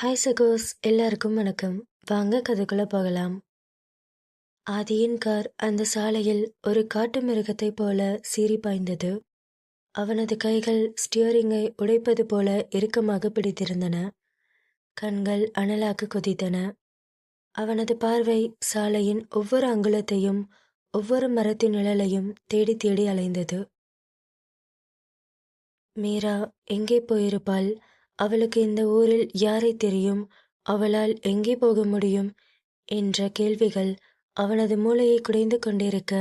Hi சகோஸ், எல்லாருக்கும் வணக்கம். வாங்க கதைக்குள்ள போகலாம். ஆதியின் கார் அந்த சாலையில் ஒரு காட்டு மிருகத்தைப் போல சீறி பாய்ந்தது. அவனது கைகள் ஸ்டியரிங்கை உடைப்பது போல இறுக்கமாக பிடித்திருந்தன. கண்கள் அனலாக கொதித்தன. அவனது பார்வை சாலையின் ஒவ்வொரு அங்குலத்தையும் ஒவ்வொரு மரத்தின் நிழலையும் தேடி தேடி அலைந்தது. மீரா எங்கே போயிருப்பாள்? அவளுக்கு இந்த ஊரில் யாரை தெரியும்? அவளால் எங்கே போக முடியும் என்ற கேள்விகள் அவனது மூளையை குடைந்து கொண்டிருக்க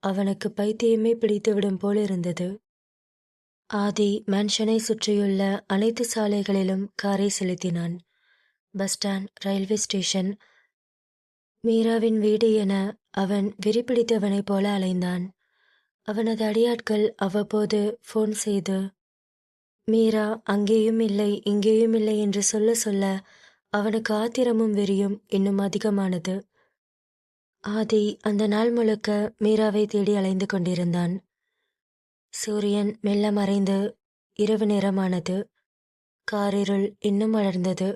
அவனுக்கு பைத்தியமே பிடித்துவிடும் போலிருந்தது. ஆதி மேன்ஷனை சுற்றியுள்ள அனைத்து சாலைகளிலும் காரை செலுத்தினான். பஸ் ஸ்டாண்ட், ரயில்வே ஸ்டேஷன், மீராவின் வீடு என அவன் வெறிபிடித்தவனைப் போல அலைந்தான். அவனது அடியாட்கள் அவ்வப்போது ஃபோன் செய்து மீரா அங்கேயும் இல்லை இங்கேயும் இல்லை என்று சொல்ல சொல்ல அவனுக்கு ஆத்திரமும் வெறியும் இன்னும் அதிகமானது. ஆதி அந்த நாள் முழுக்க மீராவை தேடி அலைந்து கொண்டிருந்தான். சூரியன் மெல்ல மறைந்து இரவு நேரமானது. காரிருள் இன்னும் வளர்ந்தது.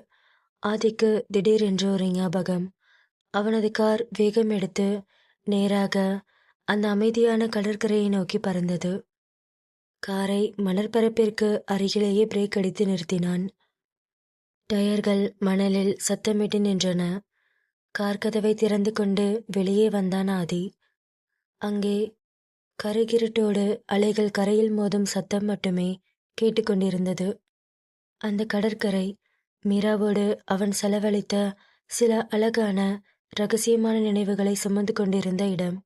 ஆதிக்கு திடீரென்று ஒரு ஞாபகம். அவனது கார் வேகம் எடுத்து நேராக அந்த அமைதியான கடற்கரையை நோக்கி பறந்தது. காரை மணற்பரப்பிற்கு அருகிலேயே பிரேக் அடித்து நிறுத்தினான். டயர்கள் மணலில் சத்தமிட்டு நின்றன. கார் கதவை திறந்து கொண்டு வெளியே வந்தான் ஆதி. அங்கே கருகிருட்டோடு அலைகள் கரையில் மோதும் சத்தம் மட்டுமே கேட்டுக்கொண்டிருந்தது. அந்த கடற்கரை மீராவோடு அவன் செலவழித்த சில அழகான ரகசியமான நினைவுகளை சுமந்து கொண்டிருந்த இடம்.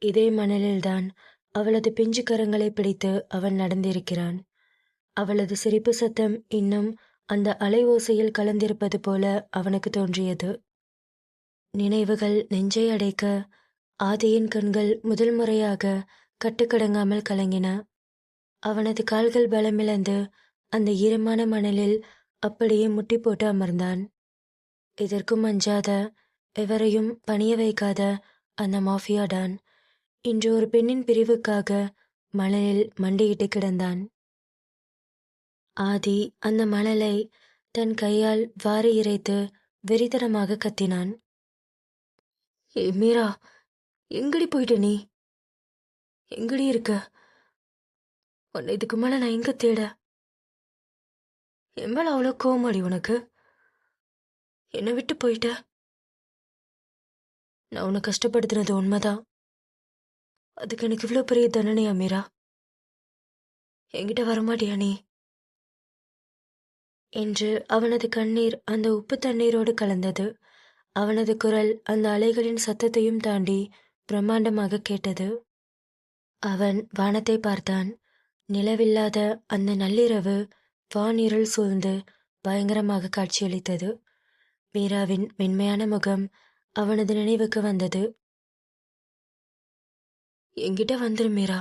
இதே மணலில்தான் அவளது பிஞ்சு கரங்களை பிடித்து அவன் நடந்திருக்கிறான். அவளது சிரிப்பு சத்தம் இன்னும் அந்த அலை ஓசையில் கலந்திருப்பது போல அவனுக்கு தோன்றியது. நினைவுகள் நெஞ்சை அடைக்க ஆதியின் கண்கள் முதல் முறையாக கட்டுக்கடங்காமல் கலங்கின. அவனது கால்கள் பலமிழந்து அந்த ஈரமான மணலில் அப்படியே முட்டி போட்டு அமர்ந்தான். இதற்கும் அஞ்சாத, எவரையும் பணிய வைக்காத அந்த மாஃபியா டான் இன்று ஒரு பெண்ணின் பிரிவுக்காக மணலில் மண்டியிட்டு கிடந்தான். ஆதி அந்த மணலை தன் கையால் வாரி இறைத்து வெறித்தனமாக கத்தினான். ஏ மீரா, எங்கடி போயிட்ட நீ? எங்கடி இருக்க? உன்னை இதுக்கு மேல நான் எங்க தேட? என் மேல அவ்வளோ கோவமாடி உனக்கு? என்னை விட்டு போயிட்ட. நான் உன்னை கஷ்டப்படுத்தினது உண்மைதான். அதுக்கு எனக்கு இவ்வளோ பெரிய தண்டனையா மீரா? என்கிட்ட வரமாட்டியா நீ? என்று அவனது கண்ணீர் அந்த உப்பு தண்ணீரோடு கலந்தது. அவனது குரல் அந்த அலைகளின் சத்தத்தையும் தாண்டி பிரம்மாண்டமாக கேட்டது. அவன் வானத்தை பார்த்தான். நிலவில்லாத அந்த நள்ளிரவு வானிருள் சூழ்ந்து பயங்கரமாக காட்சியளித்தது. மீராவின் மென்மையான முகம் அவனது நினைவுக்கு வந்தது. என்கிட்ட வந்துரு மீரா.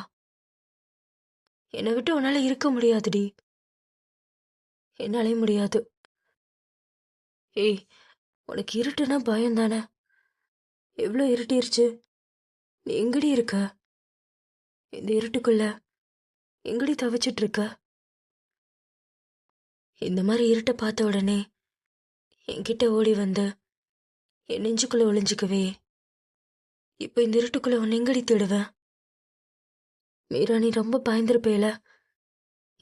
என்னை விட்டு உன்னால இருக்க முடியாதுடி. என்னாலே முடியாது. ஏய், உனக்கு இருட்டுனா பயம் தானே? எவ்வளோ இருட்டிருச்சு. நீ எங்கடி இருக்க? இந்த இருட்டுக்குள்ள எங்கடி தவிச்சிட்டு இருக்க? இந்த மாதிரி இருட்டை பார்த்த உடனே என்கிட்ட ஓடி வந்து என் நெஞ்சுக்குள்ள ஒளிஞ்சுக்கவே. இப்போ இந்த இருட்டுக்குள்ள உன்னை எங்கடி தேடுவேன்? மீரா, நீ ரொம்ப பயந்துருப்பேல.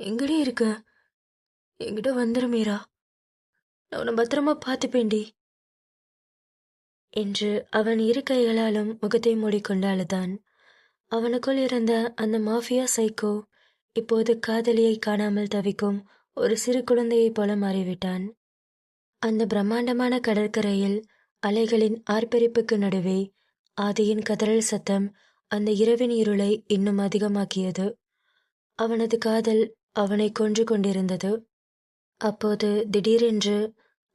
எங்கடி இருக்க? என்கிட்ட வந்துரு மீரா. நான் உன்னை பத்திரமா பார்த்துப்பேன்டி என்று அவன் இரு கைகளாலும் முகத்தை மூடிக்கொண்டு அழுதான். அவனுக்குள் இருந்த அந்த மாஃபியா சைக்கோ இப்போது காதலியை காணாமல் தவிக்கும் ஒரு சிறு குழந்தையைப் போல மாறிவிட்டான். அந்த பிரம்மாண்டமான கடற்கரையில் அலைகளின் ஆர்ப்பரிப்புக்கு நடுவே ஆதியின் கதறல் சத்தம் அந்த இரவின் இருளை இன்னும் அதிகமாக்கியது. அவனது காதல் அவனை கொன்று கொண்டிருந்தது. அப்போது திடீரென்று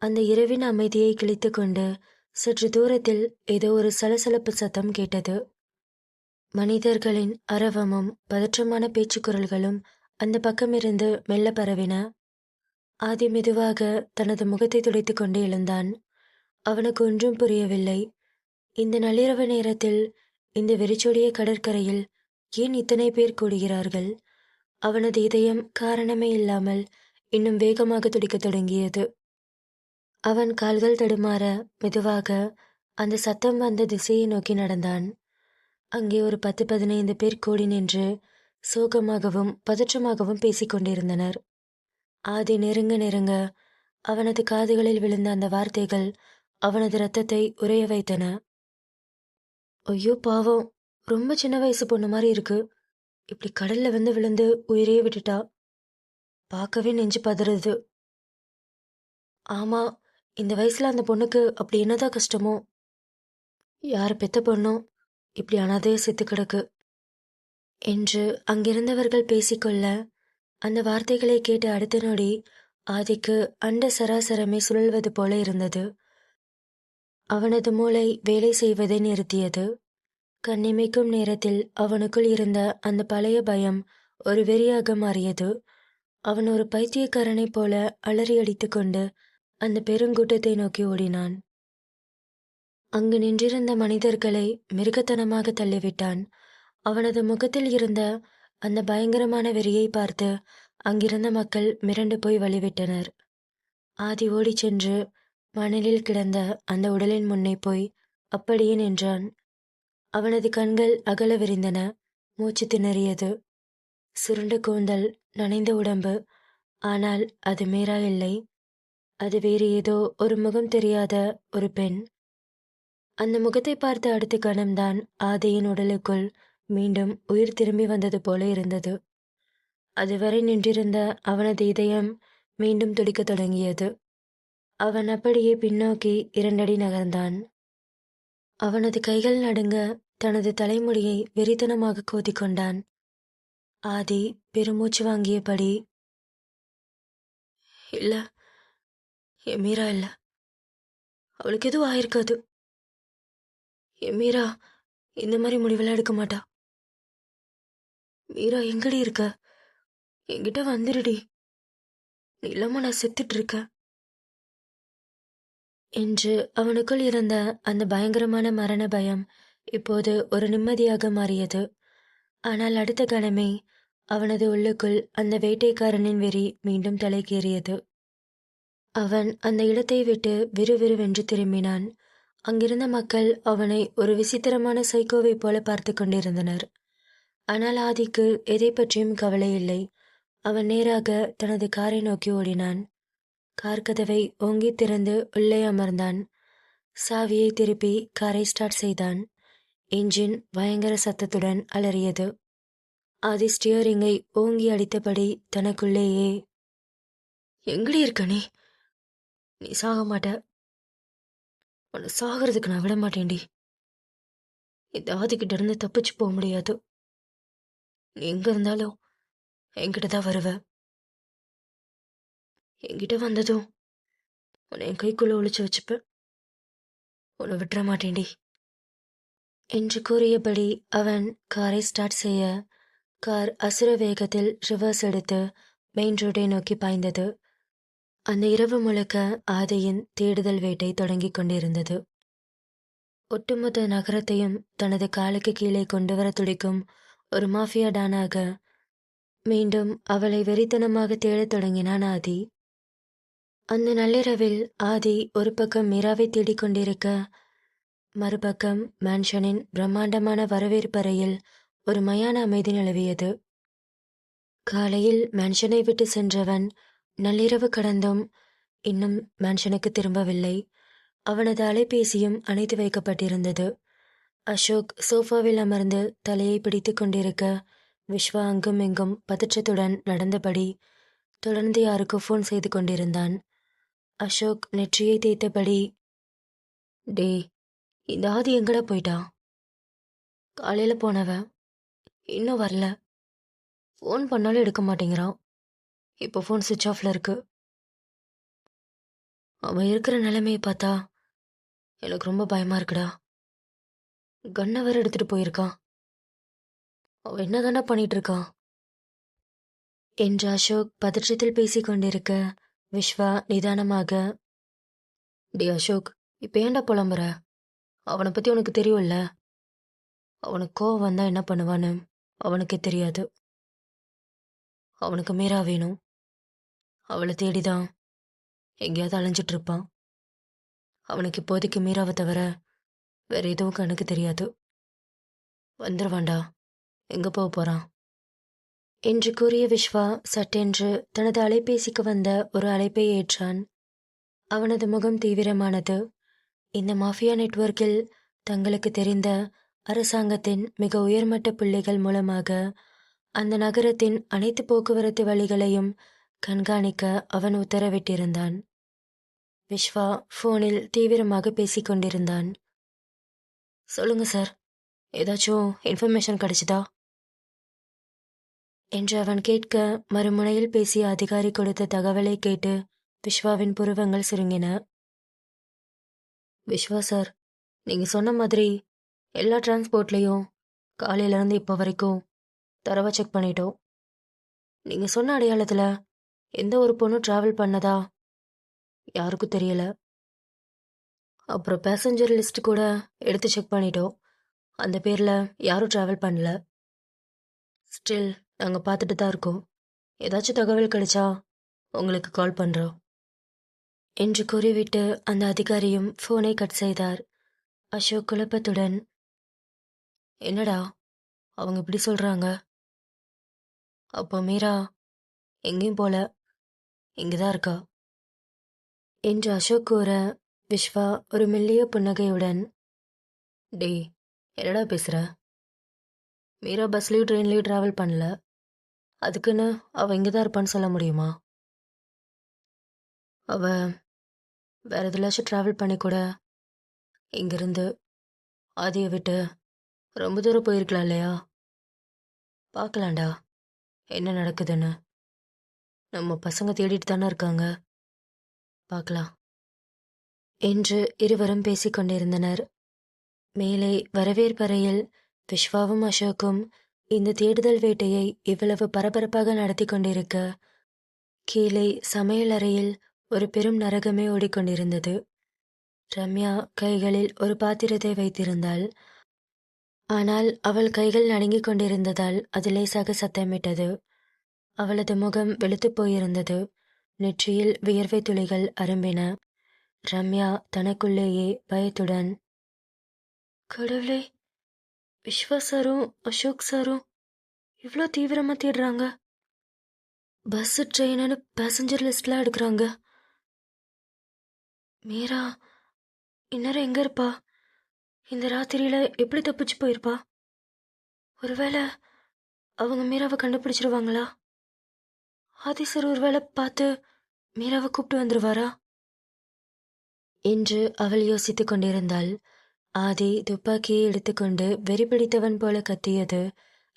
அந்த இரவின் அமைதியை கிழித்து கொண்டு சற்று தூரத்தில் ஏதோ ஒரு சலசலப்பு சத்தம் கேட்டது. மனிதர்களின் அரவமும் பதற்றமான பேச்சுக்குரல்களும் அந்த பக்கமிருந்து மெல்ல பரவின. ஆதி மெதுவாக தனது முகத்தை துடைத்து கொண்டு எழுந்தான். அவனுக்கு ஒன்றும் புரியவில்லை. இந்த நள்ளிரவு நேரத்தில் இந்த வெறிச்சோடிய கடற்கரையில் ஏன் இத்தனை பேர் கூடுகிறார்கள்? அவனது இதயம் காரணமே இல்லாமல் இன்னும் வேகமாக துடிக்கத் தொடங்கியது. அவன் கால்கள் தடுமாற மெதுவாக அந்த சத்தம் வந்த திசையை நோக்கி நடந்தான். அங்கே ஒரு 10-15 பேர் கூடி நின்று சோகமாகவும் பதற்றமாகவும் பேசிக் கொண்டிருந்தனர். ஆதி நெருங்க நெருங்க அவனது காதுகளில் விழுந்த அந்த வார்த்தைகள் அவனது இரத்தத்தை உறைய வைத்தன. ஐயோ பாவம், ரொம்ப சின்ன வயசு பொண்ணு மாதிரி இருக்கு. இப்படி கடல்ல வந்து விழுந்து உயிரையே விட்டுட்டா. பார்க்கவே நெஞ்சு பதறுது. ஆமா, இந்த வயசுல அந்த பொண்ணுக்கு அப்படி என்னதான் கஷ்டமோ. யார் பெத்த பொண்ணோ இப்படி அனாதையா செத்து கிடக்கு என்று அங்கிருந்தவர்கள் பேசிக்கொள்ள, அந்த வார்த்தைகளை கேட்டு அடுத்த நொடி ஆதிக்கு அண்ட சராசரமே சுழல்வது போல இருந்தது. அவனது மூளை வேலை செய்வதை நிறுத்தியது. கண்ணிமைக்கும் நேரத்தில் அவனுக்குள் இருந்த அந்த பழைய பயம் ஒரு வெறியாக மாறியது. அவன் ஒரு பைத்தியக்காரனைப் போல அலறி அடித்துக்கொண்டு அந்த பெருங்கூட்டத்தை நோக்கி ஓடினான். அங்கு நின்றிருந்த மனிதர்களை மிருகத்தனமாக தள்ளிவிட்டான். அவனது முகத்தில் இருந்த அந்த பயங்கரமான வெறியை பார்த்து அங்கிருந்த மக்கள் மிரண்டு போய் வழிவிட்டனர். ஆதி ஓடிச் சென்று மணலில் கிடந்த அந்த உடலின் முன்னே போய் அப்படியே நின்றான். அவனது கண்கள் அகல விரிந்தன. மூச்சு திணறியது. சுருண்ட கூந்தல், நனைந்த உடம்பு. ஆனால் அது மீரா இல்லை. அது வேறு ஏதோ ஒரு முகம் தெரியாத ஒரு பெண். அந்த முகத்தை பார்த்த அடுத்த கணம்தான் ஆதியின் உடலுக்குள் மீண்டும் உயிர் திரும்பி வந்தது போல இருந்தது. அதுவரை நின்றிருந்த அவனது இதயம் மீண்டும் துடிக்கத் தொடங்கியது. அவன் அப்படியே பின்னோக்கி 2 அடி நகர்ந்தான். அவனது கைகள் நடுங்க தனது தலைமுடியை வெறித்தனமாக கோதிக்கொண்டான். ஆதி பெருமூச்சு வாங்கியபடி, இல்ல, என் மீரா இல்ல, அவளுக்கு எதுவும் ஆயிருக்காது. என் மீரா இந்த மாதிரி முடிவெல்லாம் எடுக்க மாட்டா. மீரா எங்கடி இருக்க? என்கிட்ட வந்துருடி. நீ இல்லாம நான் செத்துட்டு இருக்கேன் என்று அவனுக்குள் இருந்த அந்த பயங்கரமான மரண பயம் இப்போது ஒரு நிம்மதியாக மாறியது. ஆனால் அடுத்த கணமே அவனது உள்ளுக்குள் அந்த வேட்டைக்காரனின் வெறி மீண்டும் தலைக்கேறியது. அவன் அந்த இடத்தை விட்டு விறுவிறுவென்று திரும்பினான். அங்கிருந்த மக்கள் அவனை ஒரு விசித்திரமான சைக்கோவை போல பார்த்து கொண்டிருந்தனர். ஆனால் ஆதிக்கு எதை பற்றியும் கவலை இல்லை. அவன் நேராக தனது காரை நோக்கி ஓடினான். கார் கதவை ஓங்கி திறந்து உள்ளே அமர்ந்தான். சாவியை திருப்பி காரை ஸ்டார்ட் செய்தான். என்ஜின் பயங்கர சத்தத்துடன் அலறியது. ஆதி ஸ்டியரிங்கை ஓங்கி அடித்தபடி தனக்குள்ளேயே, எங்கடி இருக்க நீ? நீ சாக மாட்ட. உன்னை சாகிறதுக்கு நான் விட மாட்டேன்டி. இந்த ஆதிக்கிட்ட இருந்து தப்பிச்சு போக முடியாது. நீ எங்க இருந்தாலும் என்கிட்ட தான் வருவ. என்கிட்ட வந்ததும் உன்னை என் கைக்குள்ள ஒளிச்சு வச்சுப்பேன். உன்னை விட்டுற மாட்டேன்டி என்று கூறியபடி அவன் காரை ஸ்டார்ட் செய்ய, கார் அசுர வேகத்தில் ரிவர்ஸ் எடுத்து மெயின் ரோட்டை நோக்கி பாய்ந்தது. அந்த இரவு முழுக்க ஆதியின் தேடுதல் வேட்டை தொடங்கிக் கொண்டிருந்தது. ஒட்டுமொத்த நகரத்தையும் தனது காலுக்கு கீழே கொண்டு வர துடிக்கும் ஒரு மாஃபியா டானாக மீண்டும் அவளை வெறித்தனமாக தேடத் தொடங்கினான் ஆதி. அந்த நள்ளிரவில் ஆதி ஒரு பக்கம் மீராவை தேடிக் கொண்டிருக்க, மறுபக்கம் மேன்ஷனின் பிரம்மாண்டமான வரவேற்பறையில் ஒரு மயான அமைதி நிலவியது. காலையில் மேன்ஷனை விட்டு சென்றவன் நள்ளிரவு கடந்தும் இன்னும் மேன்ஷனுக்கு திரும்பவில்லை. அவனது அலைபேசியும் அணைத்து வைக்கப்பட்டிருந்தது. அசோக் சோஃபாவில் அமர்ந்து தலையை பிடித்து கொண்டிருக்க, விஸ்வா அங்கும் இங்கும் பதற்றத்துடன் நடந்தபடி தொடர்ந்து யாருக்கோ ஃபோன் செய்து கொண்டிருந்தான். அசோக் நெற்றியை தேய்த்தபடி, டே, இந்த ஆதி எங்கடா போயிட்டான்? காலையில போனவன் இன்னும் வரல. ஃபோன் பண்ணாலும் எடுக்க மாட்டேங்கிறான். இப்போ ஃபோன் சுவிட்ச் ஆஃப்ல இருக்கு. அவன் இருக்கிற நிலைமையை பார்த்தா எனக்கு ரொம்ப பயமா இருக்குடா. கன்னை வேற எடுத்துட்டு போயிருக்கான். அவன் என்னதானே பண்ணிட்டு இருக்கான் என்று அசோக் பதற்றத்தில் பேசிக் கொண்டிருக்க, விஸ்வா நிதானமாக, டே அசோக், இப்போ ஏன்டா புலம்புற? அவனை பத்தி உனக்கு தெரியும்ல. அவனுக்கு கோவம் வந்தா என்ன பண்ணுவான்னு அவனுக்கே தெரியாது. அவனுக்கு மீரா வேணும். அவளை தேடிதான் எங்கேயாவது அலைஞ்சிட்டு இருப்பான். அவனுக்கு இப்போதைக்கு மீராவை தவிர வேற எதுவும் கணக்கு தெரியாது. வந்துருவான்டா, எங்க போக போறான் என்று கூறிய விஸ்வா சட்டென்று தனது அலைபேசிக்கு வந்த ஒரு அழைப்பை ஏற்றான். அவனது முகம் தீவிரமானது. இந்த மாஃபியா நெட்வொர்க்கில் தங்களுக்கு தெரிந்த அரசாங்கத்தின் மிக உயர்மட்ட புள்ளிகள் மூலமாக அந்த நகரத்தின் அனைத்து போக்குவரத்து வழிகளையும் கண்காணிக்க அவன் உத்தரவிட்டிருந்தான். விஸ்வா ஃபோனில் தீவிரமாக பேசிக் கொண்டிருந்தான். சொல்லுங்க சார், ஏதாச்சும் இன்ஃபர்மேஷன் கிடைச்சதா என்று அவன் கேட்க, மறுமுனையில் பேசிய அதிகாரி கொடுத்த தகவலை கேட்டு விஸ்வாவின் புருவங்கள் சுருங்கின. விஸ்வா சார், நீங்க சொன்ன மாதிரி எல்லா டிரான்ஸ்போர்ட்லேயும் காலையிலேருந்து இப்போ வரைக்கும் தரவா செக் பண்ணிட்டோம். நீங்க சொன்ன அடையாளத்துல எந்த ஒரு பொண்ணும் டிராவல் பண்ணதா யாருக்கும் தெரியல. அப்புறம் பேசஞ்சர் லிஸ்ட் கூட எடுத்து செக் பண்ணிட்டோம். அந்த பேர்ல யாரும் டிராவல் பண்ணல. ஸ்டில் நாங்கள் பார்த்துட்டு தான் இருக்கோம். ஏதாச்சும் தகவல் கிடைச்சா உங்களுக்கு கால் பண்ணுறோம் என்று கூறிவிட்டு அந்த அதிகாரியும் ஃபோனை கட் செய்தார். அசோக் குழப்பத்துடன், என்னடா அவங்க இப்படி சொல்றாங்க? அப்போ மீரா எங்கேயும் போல, இங்கதான் இருக்கா என்று அசோக் கூற, விஸ்வா ஒரு மெல்லிய புன்னகையுடன், டேய் என்னடா பேசுற? மீரா பஸ்லேயும் ட்ரெயின்லேயும் ட்ராவல் பண்ணல. அதுக்குன்னு அவள் இங்கே தான் இருப்பான்னு சொல்ல முடியுமா? அவள் வேற எதுலாச்சும் ட்ராவல் பண்ணி கூட இங்கிருந்து ஆதியை விட்டு ரொம்ப தூரம் போயிருக்கலாம் இல்லையா? பார்க்கலாம்டா என்ன நடக்குதுன்னு. நம்ம பசங்க தேடிட்டு தானே இருக்காங்க, பார்க்கலாம் என்று இருவரும் பேசிக்கொண்டிருந்தனர். மேலே வரவேற்பறையில் விஸ்வாவும் அசோக்கும் இந்த தேடுதல் வேட்டையை இவ்வளவு பரபரப்பாக நடத்தி கொண்டிருக்க, கீழே சமையல் அறையில் ஒரு பெரும் நரகமே ஓடிக்கொண்டிருந்தது. ரம்யா கைகளில் ஒரு பாத்திரத்தை வைத்திருந்தாள். ஆனால் அவள் கைகள் நடுங்கிக் கொண்டிருந்ததால் அது லேசாக சத்தமிட்டது. அவளது முகம் வெளுத்துப் போயிருந்தது. நெற்றியில் வியர்வை துளிகள் அரும்பின. ரம்யா தனக்குள்ளேயே பயத்துடன், கடவுளே, விஸ்வா சாரும் அசோக் சாரும் இவ்வளோ தீவிரமா தேடுறாங்க. பஸ் ட்ரெயின்னு பேசஞ்சர் லிஸ்ட்லாம் எடுக்கிறாங்க. மீரா இந்நேரம் எங்க இருப்பா? இந்த ராத்திரியில எப்படி தப்பிச்சு போயிருப்பா? ஒருவேளை அவங்க மீராவை கண்டுபிடிச்சிருவாங்களா? ஆதி சார் ஒருவேளை பார்த்து மீராவை கூப்பிட்டு வந்துருவாரா என்று அவள் யோசித்துக் கொண்டிருந்தாள். ஆதி துப்பாக்கியை எடுத்துக்கொண்டு வெறி பிடித்தவன் போல கத்தியது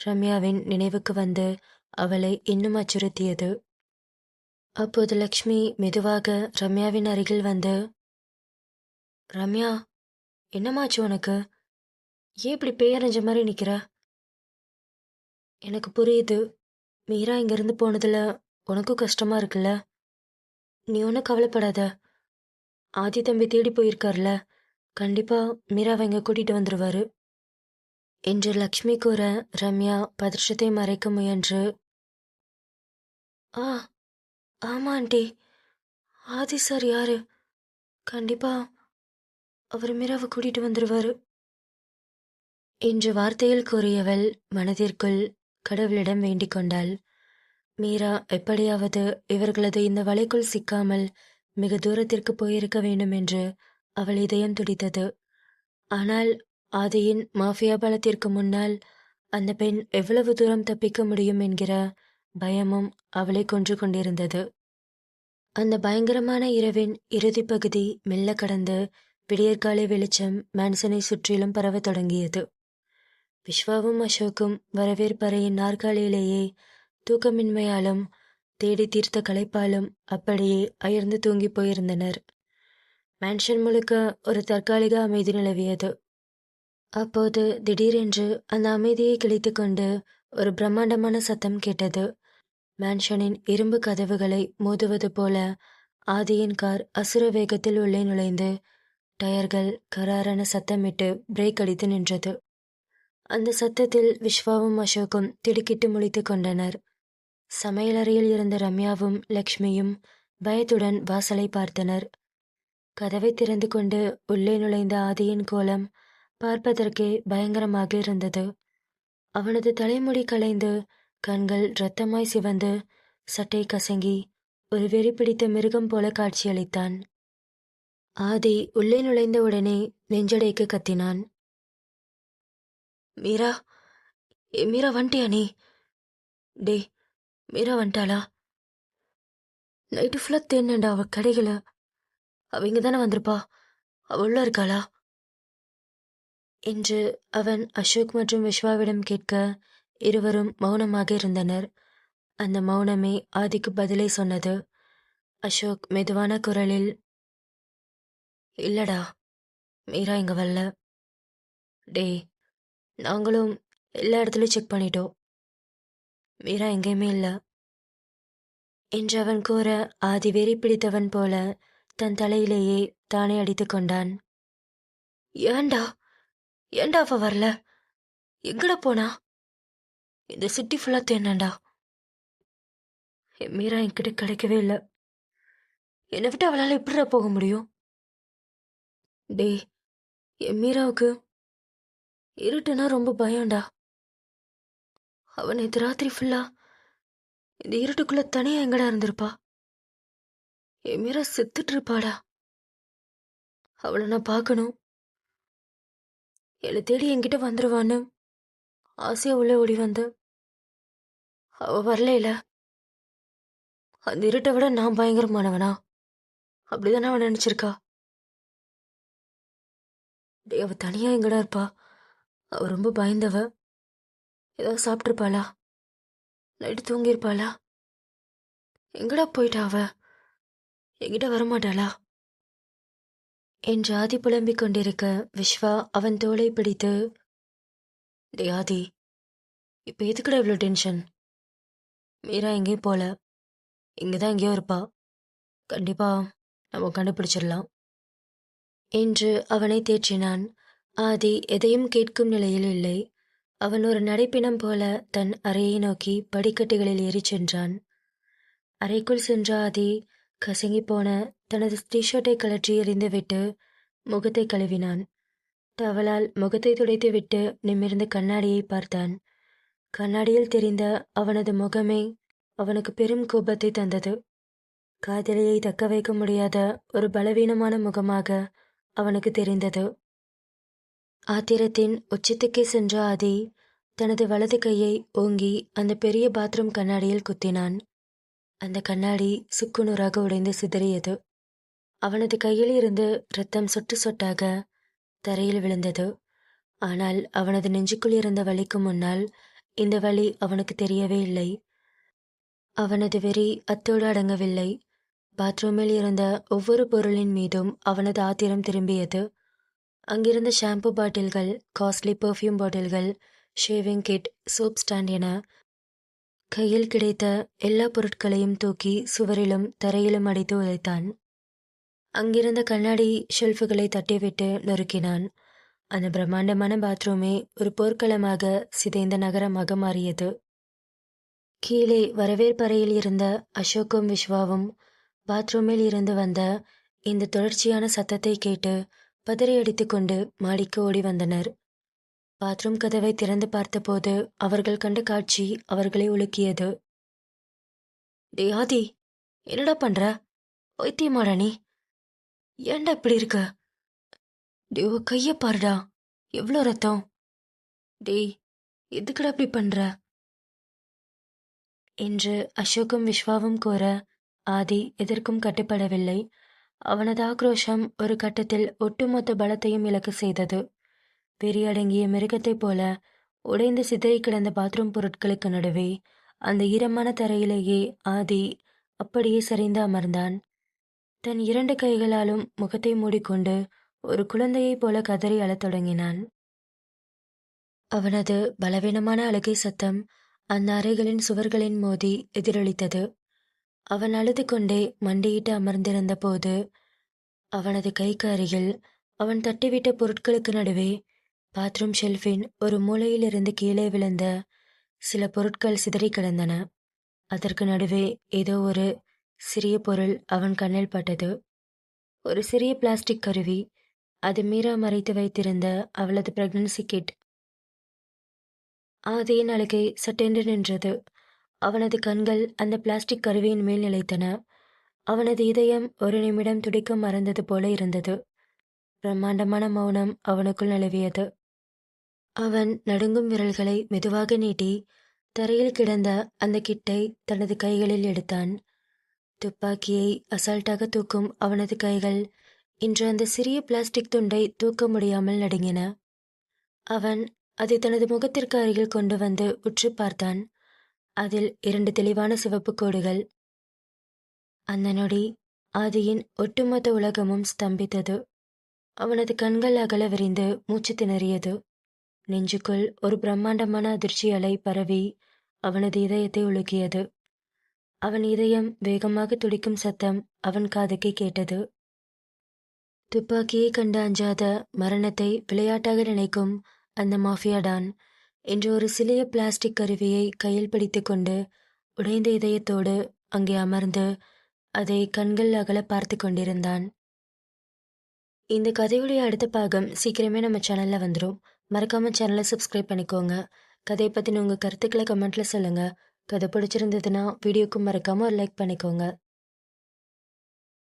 ரம்யாவின் நினைவுக்கு வந்து அவளை இன்னும் அச்சுறுத்தியது. அப்போது லக்ஷ்மி மெதுவாக ரம்யாவின் அருகில் வந்து, ரம்யா, என்னமாச்சு உனக்கு? ஏன் இப்படி பேயறிஞ்ச மாதிரி நிற்கிற? எனக்கு புரியுது, மீரா இங்கிருந்து போனதுல உனக்கும் கஷ்டமா இருக்குல்ல. நீ ஒன்றும் கவலைப்படாத. ஆதி தம்பி தேடி போயிருக்கார்ல, கண்டிப்பா மீராவை இங்க கூட்டிட்டு வந்துருவாரு என்று லக்ஷ்மி கூற, ரம்யா பதற்றத்தை மறைக்க முயன்று, ஆ ஆமா ஆண்டி, ஆதி சார் யாரு? கண்டிப்பா அவர் மீராவை கூட்டிட்டு வந்துருவாரு என்று வார்த்தையில் கூறியவள் மனதிற்குள் கடவுளிடம் வேண்டிக் கொண்டாள். மீரா எப்படியாவது இவர்களது இந்த வலைக்குள் சிக்காமல் மிக தூரத்திற்கு போயிருக்க வேண்டும் என்று அவள் இதயம் துடித்தது. ஆனால் ஆதியின் மாஃபியா பலத்திற்கு முன்னால் அந்த பெண் எவ்வளவு தூரம் தப்பிக்க முடியும் என்கிற பயமும் அவளை கொன்று கொண்டிருந்தது. அந்த பயங்கரமான இரவின் இறுதி பகுதி மெல்ல கடந்து விடியற்காலை வெளிச்சம் மேன்சனை சுற்றிலும் பரவத் தொடங்கியது. விஸ்வாவும் அசோக்கும் வரவேற்பறையின் நாற்காலியிலேயே தூக்கமின்மையாலும் தேடி தீர்த்த களைப்பாலும் அப்படியே அயர்ந்து தூங்கி போயிருந்தனர். மேன்ஷன் முழுக்க ஒரு தற்காலிக அமைதி நிலவியது. அப்போது திடீரென்று அந்த அமைதியை கிழித்து கொண்டு ஒரு பிரம்மாண்டமான சத்தம் கேட்டது. மேன்ஷனின் இரும்பு கதவுகளை மோதுவது போல ஆதியின் கார் அசுர வேகத்தில் உள்ளே நுழைந்து டயர்கள் கராரான சத்தமிட்டு பிரேக் அடித்து நின்றது. அந்த சத்தத்தில் விஸ்வாவும் அசோக்கும் திடுக்கிட்டு முழித்து கொண்டனர். சமையலறையில் இருந்த ரம்யாவும் லக்ஷ்மியும் பயத்துடன் வாசலை பார்த்தனர். கதவை திறந்து கொண்டு உள்ளே நுழைந்த ஆதியின் கோலம் பார்ப்பதற்கே பயங்கரமாக இருந்தது. அவனது தலைமுடி கலைந்து கண்கள் இரத்தமாய் சிவந்து சட்டை கசங்கி ஒரு வெறி பிடித்த மிருகம் போல காட்சியளித்தான். ஆதி உள்ளே நுழைந்த உடனே நெஞ்சடைக்கு கத்தினான். மீரா, மீரா வந்துட்டியா நீ? டே, மீரா வந்துட்டாளா? நைட்டு ஃபுல்லாக தேடினேன்டா அவள் கடைகளை. அவ இங்கே தானே வந்திருப்பா, அவள் உள்ள இருக்காளா என்று அவன் அசோக் மற்றும் விஸ்வாவிடம் கேட்க இருவரும் மௌனமாக இருந்தனர். அந்த மௌனமே ஆதிக்கு பதிலை சொன்னது. அசோக் மெதுவான குரலில், இல்லடா, மீரா இங்கே வரல. டே, நாங்களும் எல்லா இடத்துலையும் செக் பண்ணிட்டோம், மீரா எங்கேயுமே இல்லை என்று அவன் கூற ஆதி வெறி பிடித்தவன் போல தன் தலையிலேயே தானே அடித்து கொண்டான். ஏண்டா ஏண்டா அவ வரல? எங்கடா போனா? இந்த சிட்டி ஃபுல்லா தேனண்டா, என் மீரா என்கிட்ட கிடைக்கவே இல்லை. என்னை விட்டு அவளால் எப்படிடா போக முடியும்? டே, என் மீராவுக்கு இருட்டுனா ரொம்ப பயம்டா. அவன் நேற்று ராத்திரி ஃபுல்லா இந்த இருட்டுக்குள்ள தனியா எங்கடா இருந்திருப்பா? என் மீரா செத்துட்டு இருப்பாடா. அவளை நான் பார்க்கணும். என்னை தேடி என்கிட்ட வந்துருவான்னு ஆசையா உள்ள ஓடி வந்த. அவ வரல. அந்த இருட்டை விட நான் பயங்கரமானவனா? அப்படிதானே அவன் நினைச்சிருக்கா? டே, அவ தனியா எங்கடா இருப்பா? அவ ரொம்ப பயந்தவ. ஏதாவது சாப்பிட்ருப்பாளா? நைட்டு தூங்கியிருப்பாளா? எங்கடா போயிட்டா அவ? என்கிட்ட வரமாட்டாளா என்று ஆதி புலம்பிக் கொண்டிருக்க விஸ்வா அவன் தோளை பிடித்து, டே ஆதி, இப்போ எதுக்குடா இவ்வளோ டென்ஷன்? மீரா எங்கேயும் போல, இங்கதான் எங்கேயோ இருப்பா. கண்டிப்பா நம்ம கண்டுபிடிச்சிடலாம் என்று அவனை தேற்றினான். ஆதி எதையும் கேட்கும் நிலையில் இல்லை. அவன் ஒரு நடைப்பினம் போல தன் அறையை நோக்கி படிக்கட்டுகளில் ஏறிச் சென்றான். அறைக்குள் சென்ற ஆதி கசங்கி போன தனது டிஷர்ட்டை கழற்றி எறிந்துவிட்டு முகத்தை கழுவினான். டவலால் முகத்தை துடைத்துவிட்டு நிமிர்ந்து கண்ணாடியை பார்த்தான். கண்ணாடியில் தெரிந்த அவனது முகமே அவனுக்கு பெரும் கோபத்தை தந்தது. காதலியை தக்க வைக்க முடியாத ஒரு பலவீனமான முகமாக அவனுக்கு தெரிந்தது. ஆத்திரத்தின் உச்சத்துக்கே சென்ற ஆதி தனது வலது கையை ஓங்கி அந்த பெரிய பாத்ரூம் கண்ணாடியில் குத்தினான். அந்த கண்ணாடி சுக்குநூறாக உடைந்து சிதறியது. அவனது கையில் இருந்து இரத்தம் சொட்டு சொட்டாக தரையில் விழுந்தது. ஆனால் அவனது நெஞ்சுக்குள் இருந்த வலிக்கு முன்னால் இந்த வலி அவனுக்கு தெரியவே இல்லை. அவனது வெறி அத்தோடு அடங்கவில்லை. பாத்ரூமில் இருந்த ஒவ்வொரு பொருளின் மீதும் அவனது ஆத்திரம் திரும்பியது. அங்கிருந்த ஷாம்பு பாட்டில்கள், காஸ்ட்லி பெர்ஃப்யூம் பாட்டில்கள், ஷேவிங் கிட், சோப் ஸ்டாண்ட் என கையில் கிடைத்த எல்லா பொருட்களையும் தூக்கி சுவரிலும் தரையிலும் அடித்து உதைத்தான். அங்கிருந்த கண்ணாடி ஷெல்ஃபுகளை தட்டிவிட்டு நொறுக்கினான். அந்த பிரம்மாண்டமான பாத்ரூமே ஒரு போர்க்களமாக சிதைந்த நகரமாக மாறியது. கீழே வரவேற்பறையில் இருந்த அசோக்கும் விஸ்வாவும் பாத்ரூமில் இருந்து வந்த இந்த தொடர்ச்சியான சத்தத்தை கேட்டு பதறியடித்து கொண்டு மாடிக்கு ஓடி வந்தனர். பாத்ரூம் கதவை திறந்து பார்த்தபோது அவர்கள் கண்ட காட்சி அவர்களை உலுக்கியது. டே ஆதி, என்னடா பண்ற? வைத்தியமாடா நீ? ஏன்டா இப்படி இருக்க? டே, உன் கைய பாருடா, எவ்வளோ ரத்தம். டேய், எதுக்குடா இப்படி பண்ற என்று அசோக்கும் விஸ்வாவும் கூற ஆதி எதற்கும் கட்டுப்படவில்லை. அவனது ஆக்ரோஷம் ஒரு கட்டத்தில் ஒட்டுமொத்த பலத்தையும் இழக்க செய்தது. வெறியடங்கிய மிருகத்தைப் போல உடைந்து சிதறி கிடந்த பாத்ரூம் பொருட்களுக்கு நடுவே அந்த ஈரமான தரையிலேயே ஆதி அப்படியே சரிந்து அமர்ந்தான். தன் 2 கைகளாலும் முகத்தை மூடிக்கொண்டு ஒரு குழந்தையைப் போல கதறி அழத் தொடங்கினான். அவனது பலவீனமான அழுகை சத்தம் அந்த அறைகளின் சுவர்களின் மோதி எதிரொலித்தது. அவன் அழுது கொண்டே மண்டியிட்டு அமர்ந்திருந்த போது அவனது கைக்கு அருகில் அவன் தட்டிவிட்ட பொருட்களுக்கு நடுவே பாத்ரூம் ஷெல்ஃபின் ஒரு மூலையிலிருந்து கீழே விழுந்த சில பொருட்கள் சிதறி கிடந்தன. அதற்கு நடுவே ஏதோ ஒரு சிறிய பொருள் அவன் கண்ணில் பட்டது. ஒரு சிறிய பிளாஸ்டிக் கருவி. அது மீரா மறைத்து வைத்திருந்த அவளது பிரெக்னன்சி கிட். ஆதியின் அழுகை சட்டென்று நின்றது. அவனது கண்கள் அந்த பிளாஸ்டிக் கருவியின் மேல் நிலைத்தன. அவனது இதயம் ஒரு நிமிடம் துடிக்க மறந்தது போல இருந்தது. பிரம்மாண்டமான மௌனம் அவனுக்குள் நிலவியது. அவன் நடுங்கும் விரல்களை மெதுவாக நீட்டி தரையில் கிடந்த அந்த கிட்டை தனது கைகளில் எடுத்தான். துப்பாக்கியை அசால்ட்டாக தூக்கும் அவனது கைகள் இன்று அந்த சிறிய பிளாஸ்டிக் துண்டை தூக்க முடியாமல் நடுங்கின. அவன் அதை தனது முகத்திற்கு அருகில் கொண்டு வந்து உற்று பார்த்தான். அதில் 2 தெளிவான சிவப்பு கோடுகள். அந்த நொடி ஆதியின் ஒட்டுமொத்த உலகமும் ஸ்தம்பித்தது. அவனது கண்கள் அகல விரிந்து மூச்சு திணறியது. நெஞ்சுக்குள் ஒரு பிரம்மாண்டமான அதிர்ச்சி அலை பரவி அவனது இதயத்தை உலுக்கியது. அவன் இதயம் வேகமாக துடிக்கும் சத்தம் அவன் காதுக்கு கேட்டது. துப்பாக்கியை கண்டு அஞ்சாத, மரணத்தை விளையாட்டாக நினைக்கும் அந்த மாஃபியா டான் இன்று ஒரு சிறிய பிளாஸ்டிக் கருவியை கையில் பிடித்துக்கொண்டு உடைந்த இதயத்தோடு அங்கே அமர்ந்து அதை கண்கள் அகல பார்த்து கொண்டிருந்தான். இந்த கதையுடைய அடுத்த பாகம் சீக்கிரமே நம்ம சேனல்ல வந்துடும். மறக்காம சேனலை சப்ஸ்கிரைப் பண்ணிக்கோங்க. கதையை பற்றின உங்கள் கருத்துக்களை கமெண்ட்ல சொல்லுங்க. கதை பிடிச்சிருந்ததுன்னா வீடியோக்கு மறக்காம ஒரு லைக் பண்ணிக்கோங்க.